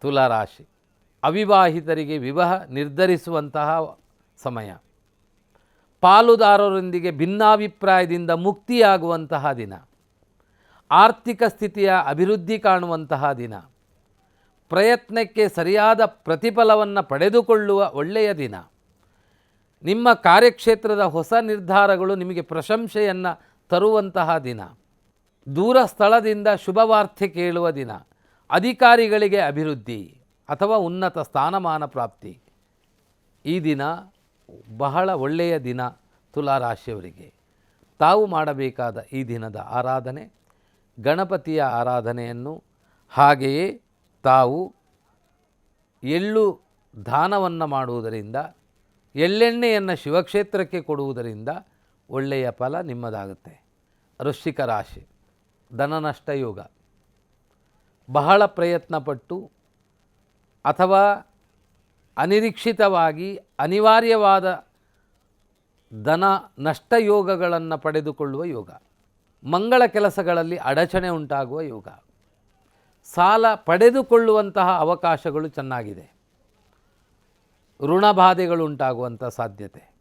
ತುಲಾರಾಶಿ. ಅವಿವಾಹಿತರಿಗೆ ವಿವಾಹ ನಿರ್ಧರಿಸುವಂತಹ ಸಮಯ. ಪಾಲುದಾರರೊಂದಿಗೆ ಭಿನ್ನಾಭಿಪ್ರಾಯದಿಂದ ಮುಕ್ತಿಯಾಗುವಂತಹ ದಿನ. ಆರ್ಥಿಕ ಸ್ಥಿತಿಯ ಅಭಿವೃದ್ಧಿ ಕಾಣುವಂತಹ ದಿನ. ಪ್ರಯತ್ನಕ್ಕೆ ಸರಿಯಾದ ಪ್ರತಿಫಲವನ್ನು ಪಡೆದುಕೊಳ್ಳುವ ಒಳ್ಳೆಯ ದಿನ. ನಿಮ್ಮ ಕಾರ್ಯಕ್ಷೇತ್ರದ ಹೊಸ ನಿರ್ಧಾರಗಳು ನಿಮಗೆ ಪ್ರಶಂಸೆಯನ್ನು ತರುವಂತಹ ದಿನ. ದೂರ ಸ್ಥಳದಿಂದ ಶುಭವಾರ್ತೆ ಕೇಳುವ ದಿನ. ಅಧಿಕಾರಿಗಳಿಗೆ ಅಭಿವೃದ್ಧಿ ಅಥವಾ ಉನ್ನತ ಸ್ಥಾನಮಾನ ಪ್ರಾಪ್ತಿ. ಈ ದಿನ ಬಹಳ ಒಳ್ಳೆಯ ದಿನ ತುಲಾರಾಶಿಯವರಿಗೆ. ತಾವು ಮಾಡಬೇಕಾದ ಈ ದಿನದ ಆರಾಧನೆ ಗಣಪತಿಯ ಆರಾಧನೆಯನ್ನು, ಹಾಗೆಯೇ ತಾವು ಎಳ್ಳು ದಾನವನ್ನು ಮಾಡುವುದರಿಂದ, ಎಳ್ಳೆಣ್ಣೆಯನ್ನು ಶಿವಕ್ಷೇತ್ರಕ್ಕೆ ಕೊಡುವುದರಿಂದ ಒಳ್ಳೆಯ ಫಲ ನಿಮ್ಮದಾಗುತ್ತೆ. ವೃಶ್ಚಿಕ ರಾಶಿ. ಧನನಷ್ಟ ಯೋಗ. ಬಹಳ ಪ್ರಯತ್ನಪಟ್ಟು ಅಥವಾ ಅನಿರೀಕ್ಷಿತವಾಗಿ ಅನಿವಾರ್ಯವಾದ ಧನ ನಷ್ಟ ಯೋಗಗಳನ್ನು ಪಡೆದುಕೊಳ್ಳುವ ಯೋಗ. ಮಂಗಳ ಕೆಲಸಗಳಲ್ಲಿ ಅಡಚಣೆ ಉಂಟಾಗುವ ಯೋಗ. ಸಾಲ ಪಡೆದುಕೊಳ್ಳುವಂತಹ ಅವಕಾಶಗಳು ಚೆನ್ನಾಗಿದೆ. ಋಣಬಾಧೆಗಳು ಉಂಟಾಗುವಂಥ ಸಾಧ್ಯತೆ.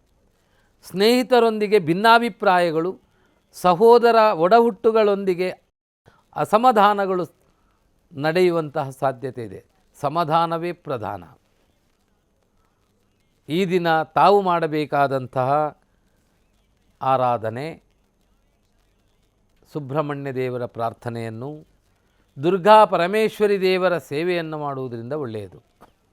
ಸ್ನೇಹಿತರೊಂದಿಗೆ ಭಿನ್ನಾಭಿಪ್ರಾಯಗಳು, ಸಹೋದರ ಒಡಹುಟ್ಟುಗಳೊಂದಿಗೆ ಅಸಮಾಧಾನಗಳು ನಡೆಯುವಂತಹ ಸಾಧ್ಯತೆ ಇದೆ. ಸಮಾಧಾನವೇ ಪ್ರಧಾನ. ಈ ದಿನ ತಾವು ಮಾಡಬೇಕಾದಂತಹ ಆರಾಧನೆ ಸುಬ್ರಹ್ಮಣ್ಯ ದೇವರ ಪ್ರಾರ್ಥನೆಯನ್ನು, ದುರ್ಗಾ ಪರಮೇಶ್ವರಿ ದೇವರ ಸೇವೆಯನ್ನು ಮಾಡುವುದರಿಂದ ಒಳ್ಳೆಯದು.